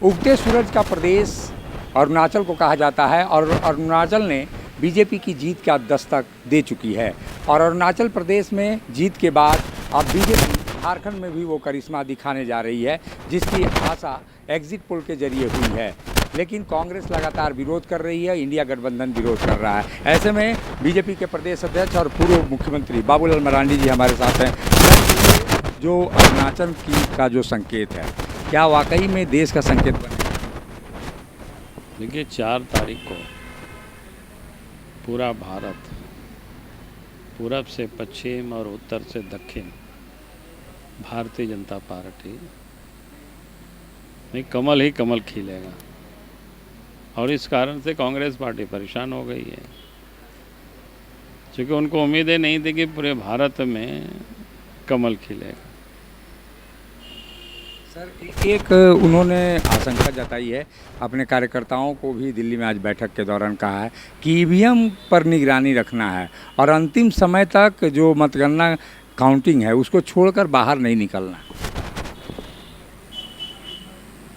उगते सूरज का प्रदेश अरुणाचल को कहा जाता है और अरुणाचल ने बीजेपी की जीत का दस्तक दे चुकी है। और अरुणाचल प्रदेश में जीत के बाद अब बीजेपी झारखंड में भी वो करिश्मा दिखाने जा रही है, जिसकी आशा एग्जिट पोल के जरिए हुई है। लेकिन कांग्रेस लगातार विरोध कर रही है, इंडिया गठबंधन विरोध कर रहा है। ऐसे में बीजेपी के प्रदेश अध्यक्ष और पूर्व मुख्यमंत्री बाबूलाल मरांडी जी हमारे साथ हैं। जो अरुणाचल का जो संकेत है, क्या वाकई में देश का संकेत बने? देखिए, 4 तारीख को पूरा भारत पूरब से पश्चिम और उत्तर से दक्षिण भारतीय जनता पार्टी में कमल ही कमल खिलेगा। और इस कारण से कांग्रेस पार्टी परेशान हो गई है, क्योंकि उनको उम्मीदें नहीं थी कि पूरे भारत में कमल खिलेगा। सर, एक उन्होंने आशंका जताई है, अपने कार्यकर्ताओं को भी दिल्ली में आज बैठक के दौरान कहा है कि ईवीएम पर निगरानी रखना है और अंतिम समय तक जो मतगणना काउंटिंग है उसको छोड़कर बाहर नहीं निकलना।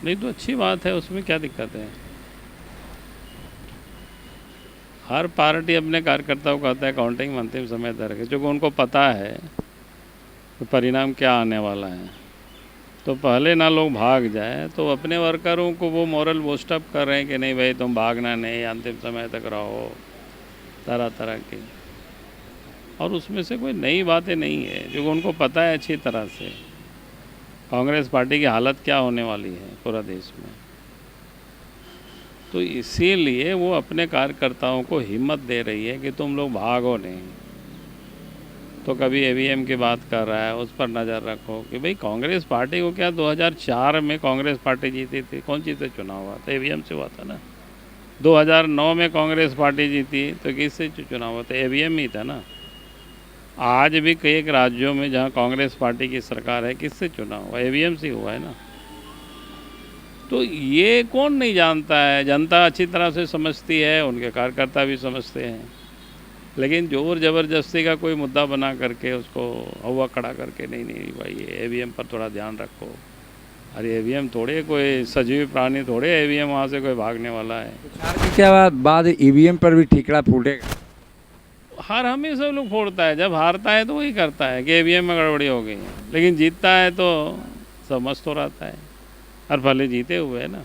नहीं तो अच्छी बात है, उसमें क्या दिक्कत है। हर पार्टी अपने कार्यकर्ताओं को कहता है काउंटिंग अंतिम समय तक रखे, क्योंकि उनको पता है तो परिणाम क्या आने वाला है। तो पहले ना लोग भाग जाए, तो अपने वर्करों को वो मॉरल बूस्टअप कर रहे हैं कि नहीं भाई तुम भागना नहीं, अंतिम समय तक रहो, तरह तरह की। और उसमें से कोई नई बातें नहीं है, जो उनको पता है अच्छी तरह से कांग्रेस पार्टी की हालत क्या होने वाली है पूरा देश में। तो इसीलिए वो अपने कार्यकर्ताओं को हिम्मत दे रही है कि तुम लोग भागो नहीं। तो कभी ईवीएम की बात कर रहा है, उस पर नज़र रखो कि भाई कांग्रेस पार्टी को क्या 2004 में कांग्रेस पार्टी जीती थी, कौन चीज़ से चुनाव हुआ था? ईवीएम से हुआ था ना। 2009 में कांग्रेस पार्टी जीती तो किससे चुनाव हुआ था? ईवीएम ही था ना। आज भी कई एक राज्यों में जहां कांग्रेस पार्टी की सरकार है, किससे चुनाव हुआ? ईवीएम से हुआ है ना। तो ये कौन नहीं जानता है, जनता अच्छी तरह से समझती है, उनके कार्यकर्ता भी समझते हैं। लेकिन जोर ज़बरदस्ती का कोई मुद्दा बना करके उसको हवा खड़ा करके नहीं भाई ये ईवीएम पर थोड़ा ध्यान रखो। अरे ईवीएम थोड़े कोई सजीव प्राणी थोड़े, ईवीएम वहाँ से कोई भागने वाला है। क्या बाद ईवीएम पर भी ठीकरा फूटेगा? हर हमेशा लोग फोड़ता है, जब हारता है तो वही करता है कि ईवीएम में गड़बड़ी हो गई, लेकिन जीतता है तो सब मस्त हो रहता है। हर भले जीते हुए है ना।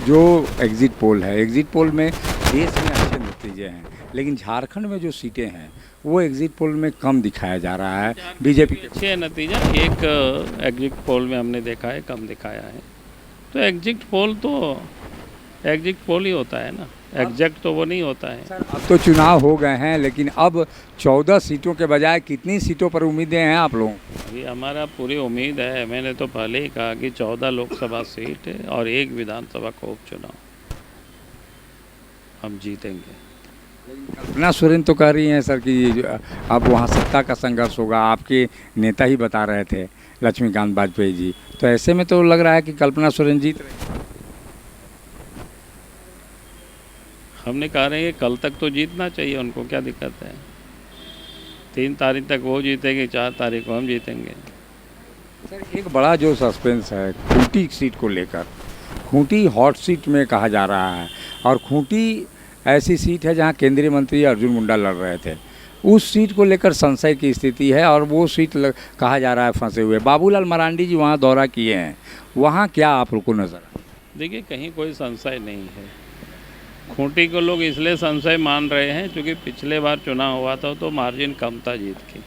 जो एग्जिट पोल है, एग्जिट पोल में देश में अच्छे नतीजे हैं, लेकिन झारखंड में जो सीटें हैं वो एग्जिट पोल में कम दिखाया जा रहा है। बीजेपी के अच्छे नतीजा एक एग्जिट पोल में हमने देखा है, कम दिखाया है। तो एग्जिट पोल ही होता है ना, एग्जैक्ट तो वो नहीं होता है। सर, अब तो चुनाव हो गए हैं, लेकिन अब 14 सीटों के बजाय कितनी सीटों पर उम्मीदें हैं आप लोगों? अभी हमारा पूरी उम्मीद है, मैंने तो पहले ही कहा कि 14 लोकसभा सीट है और 1 विधानसभा का उपचुनाव हम जीतेंगे। कल्पना सोरेन तो कह रही हैं सर कि अब वहाँ सत्ता का संघर्ष होगा। आपके नेता ही बता रहे थे, लक्ष्मीकांत वाजपेयी जी। तो ऐसे में तो लग रहा है कि कल्पना सोरेन जीत रही है। हमने कहा रहे हैं कल तक तो जीतना चाहिए उनको, क्या दिक्कत है? 3 तारीख तक वो जीतेंगे, 4 तारीख को हम जीतेंगे। सर, एक बड़ा जो सस्पेंस है खूंटी सीट को लेकर, खूंटी हॉट सीट में कहा जा रहा है और खूंटी ऐसी सीट है जहां केंद्रीय मंत्री अर्जुन मुंडा लड़ रहे थे। उस सीट को लेकर संशय की स्थिति है और वो सीट कहा जा रहा है फंसे हुए। बाबूलाल मरांडी जी वहां दौरा किए हैं, वहां क्या आप लोग को नजर? देखिए, कहीं कोई संशय नहीं है। खूंटी को लोग इसलिए संशय मान रहे हैं क्योंकि पिछले बार चुनाव हुआ था तो मार्जिन कम था जीत की,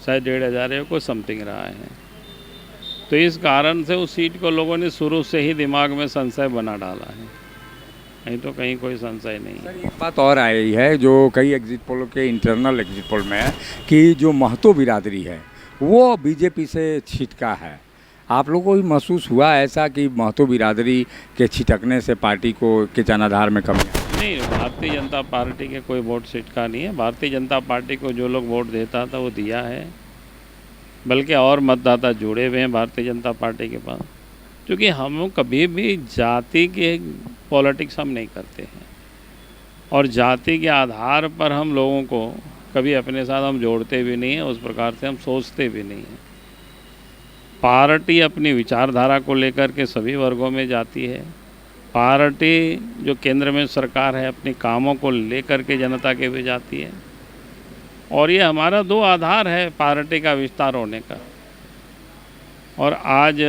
शायद 1,500 को समथिंग रहा है। तो इस कारण से उस सीट को लोगों ने शुरू से ही दिमाग में संशय बना डाला है, नहीं तो कहीं कोई संशय नहीं है। एक बात और आई है जो कई एग्जिट पोल के इंटरनल एग्जिट पोल में है कि जो महतो बिरादरी है वो बीजेपी से छिटका है। आप लोगों को भी महसूस हुआ ऐसा कि महतो बिरादरी के छिटकने से पार्टी को के जनाधार में कमी? नहीं, भारतीय जनता पार्टी के कोई वोट छिटका नहीं है। भारतीय जनता पार्टी को जो लोग वोट देता था वो दिया है, बल्कि और मतदाता जुड़े हुए हैं भारतीय जनता पार्टी के पास। क्योंकि हम कभी भी जाति के पॉलिटिक्स हम नहीं करते हैं और जाति के आधार पर हम लोगों को कभी अपने साथ हम जोड़ते भी नहीं हैं, उस प्रकार से हम सोचते भी नहीं हैं। पार्टी अपनी विचारधारा को लेकर के सभी वर्गों में जाती है। पार्टी जो केंद्र में सरकार है अपने कामों को लेकर के जनता के भी जाती है। और ये हमारा दो आधार है पार्टी का विस्तार होने का। और आज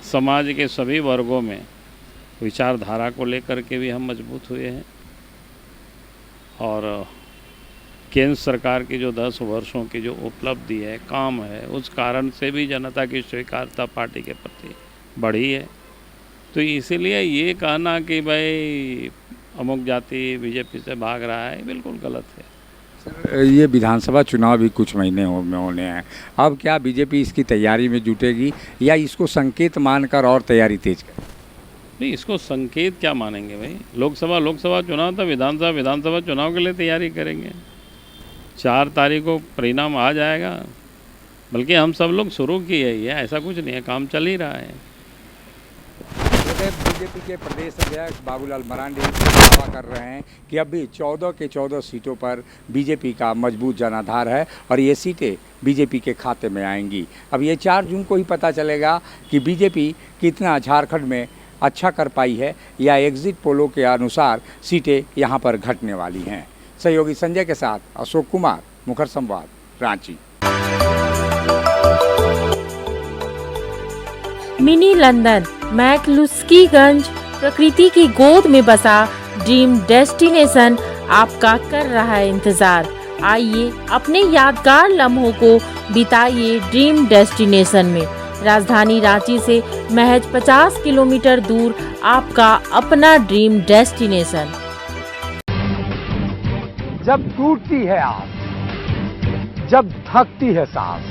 समाज के सभी वर्गों में विचारधारा को लेकर के भी हम मजबूत हुए हैं। और केंद्र सरकार की जो 10 वर्षों की जो उपलब्धि है, काम है, उस कारण से भी जनता की स्वीकारता पार्टी के प्रति बढ़ी है। तो इसीलिए ये कहना कि भाई अमुक जाति बीजेपी से भाग रहा है, बिल्कुल गलत है। सर, ये विधानसभा चुनाव भी कुछ महीने में होने हैं। अब क्या बीजेपी इसकी तैयारी में जुटेगी या इसको संकेत मानकर और तैयारी तेज करेगी? नहीं, इसको संकेत क्या मानेंगे भाई। लोकसभा चुनाव था, विधानसभा चुनाव के लिए तैयारी करेंगे। 4 तारीख को परिणाम आ जाएगा। बल्कि हम सब लोग शुरू किए ही है, ऐसा कुछ नहीं है, काम चल ही रहा है। बीजेपी के प्रदेश अध्यक्ष बाबूलाल मरांडी दावा कर रहे हैं कि अभी 14 के 14 सीटों पर बीजेपी का मजबूत जनाधार है और ये सीटें बीजेपी के खाते में आएंगी। अब ये 4 जून को ही पता चलेगा कि बीजेपी कितना झारखंड में अच्छा कर पाई है या एग्जिट पोलों के अनुसार सीटें यहाँ पर घटने वाली हैं। सहयोगी संजय के साथ अशोक कुमार, मुखर संवाद, रांची। मिनी लंदन मैक्लुस्कीगंज प्रकृति की गोद में बसा ड्रीम डेस्टिनेशन आपका कर रहा है इंतजार। आइए अपने यादगार लम्हों को बिताइए ड्रीम डेस्टिनेशन में। राजधानी रांची से महज 50 किलोमीटर दूर आपका अपना ड्रीम डेस्टिनेशन। जब टूटती है आस, जब थकती है सांस,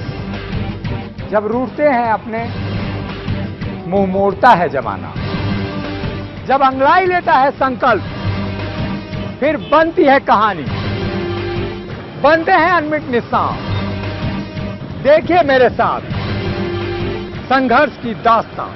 जब रूठते हैं अपने, मुंह मोड़ता है जमाना, जब अंगड़ाई लेता है संकल्प, फिर बनती है कहानी, बनते हैं अनमिट निशान। देखिए मेरे साथ संघर्ष की दास्तां।